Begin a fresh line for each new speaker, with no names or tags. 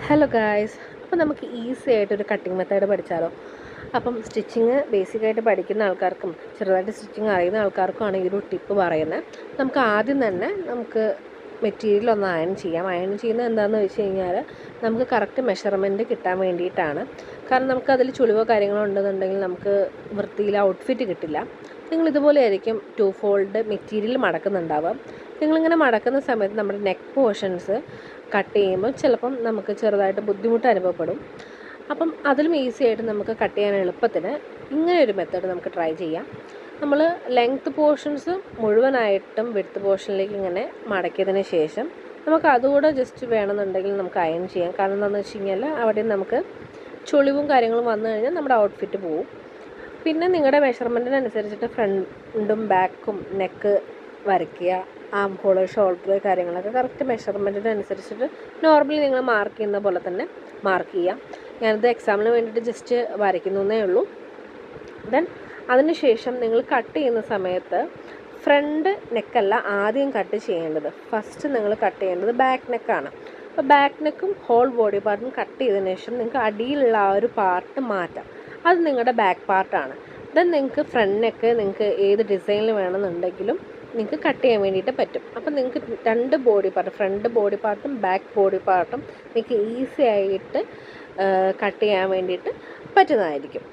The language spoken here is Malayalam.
ഹലോ ഗായ്സ്, അപ്പോൾ നമുക്ക് ഈസി ആയിട്ടൊരു കട്ടിങ് മെത്തേഡ് പഠിച്ചാലോ. അപ്പം സ്റ്റിച്ചിങ് ബേസിക്കായിട്ട് പഠിക്കുന്ന ആൾക്കാർക്കും ചെറുതായിട്ട് സ്റ്റിച്ചിങ് അറിയുന്ന ആൾക്കാർക്കുമാണ് ഈ ഒരു ടിപ്പ് പറയുന്നത്. നമുക്ക് ആദ്യം തന്നെ മെറ്റീരിയൽ ഒന്ന് അയൺ ചെയ്യാം. അയൺ ചെയ്യുന്നത് എന്താണെന്ന് വെച്ച് കഴിഞ്ഞാൽ നമുക്ക് കറക്റ്റ് മെഷർമെൻറ്റ് കിട്ടാൻ വേണ്ടിയിട്ടാണ്. കാരണം നമുക്കതിൽ ചുളിവോ കാര്യങ്ങളോ ഉണ്ടെന്നുണ്ടെങ്കിൽ നമുക്ക് വൃത്തിയിൽ ഔട്ട്ഫിറ്റ് കിട്ടില്ല. നിങ്ങൾ ഇതുപോലെ ആയിരിക്കും 2 ഫോൾഡ് മെറ്റീരിയൽ മടക്കുന്നുണ്ടാവുക. നിങ്ങളിങ്ങനെ മടക്കുന്ന സമയത്ത് നമ്മുടെ നെക്ക് പോർഷൻസ് കട്ട് ചെയ്യുമ്പോൾ ചിലപ്പം നമുക്ക് ചെറുതായിട്ട് ബുദ്ധിമുട്ട് അനുഭവപ്പെടും. അപ്പം അതിലും ഈസി ആയിട്ട് നമുക്ക് കട്ട് ചെയ്യാൻ എളുപ്പത്തിന് ഇങ്ങനെ ഒരു മെത്തേഡ് നമുക്ക് ട്രൈ ചെയ്യാം. നമ്മൾ ലെങ്ത്ത് പോർഷൻസ് മുഴുവനായിട്ടും വിഡ്ത്ത് പോർഷനിലേക്ക് ഇങ്ങനെ മടക്കിയതിന് ശേഷം നമുക്ക് അതുകൂടെ ജസ്റ്റ് വേണമെന്നുണ്ടെങ്കിൽ നമുക്ക് അയൺ ചെയ്യാം. കാരണം എന്താണെന്ന് വെച്ച് കഴിഞ്ഞാൽ അവിടെ നമുക്ക് ചുളിവും കാര്യങ്ങളും വന്നു കഴിഞ്ഞാൽ നമ്മുടെ ഔട്ട്ഫിറ്റ് പോവും. പിന്നെ നിങ്ങളുടെ മെഷർമെൻറ്റിനനുസരിച്ചിട്ട് ഫ്രണ്ടും ബാക്കും നെക്ക് വരയ്ക്കുക. ആം ഹോള്, ഷോൾഡർ കാര്യങ്ങളൊക്കെ കറക്റ്റ് മെഷർമെൻറ്റിനനുസരിച്ചിട്ട് നോർമലി നിങ്ങൾ മാർക്ക് ചെയ്യുന്ന പോലെ തന്നെ മാർക്ക് ചെയ്യാം. ഞാനിത് എക്സാമിന് വേണ്ടിയിട്ട് ജസ്റ്റ് വരയ്ക്കുന്നേ ഉള്ളൂ. ദെൻ അതിനുശേഷം നിങ്ങൾ കട്ട് ചെയ്യുന്ന സമയത്ത് ഫ്രണ്ട് നെക്കല്ല ആദ്യം കട്ട് ചെയ്യേണ്ടത്. ഫസ്റ്റ് നിങ്ങൾ കട്ട് ചെയ്യേണ്ടത് ബാക്ക് നെക്കാണ്. അപ്പോൾ ബാക്ക് നെക്കും ഹോൾ ബോഡി പാർട്ടും കട്ട് ചെയ്തതിന് ശേഷം നിങ്ങൾക്ക് അടിയിലുള്ള ആ ഒരു പാർട്ട് മാറ്റാം. അത് നിങ്ങളുടെ ബാക്ക് പാർട്ടാണ്. ദെൻ നിങ്ങൾക്ക് ഫ്രണ്ട് നെക്ക് നിങ്ങൾക്ക് ഏത് ഡിസൈനിൽ വേണമെന്നുണ്ടെങ്കിലും നിങ്ങൾക്ക് കട്ട് ചെയ്യാൻ വേണ്ടിയിട്ട് പറ്റും. അപ്പം നിങ്ങൾക്ക് 2 ബോഡി പാർട്ട്, ഫ്രണ്ട് ബോഡി പാർട്ടും ബാക്ക് ബോഡി പാർട്ടും നിങ്ങൾക്ക് ഈസി ആയിട്ട് കട്ട് ചെയ്യാൻ വേണ്ടിയിട്ട് പറ്റുന്നതായിരിക്കും.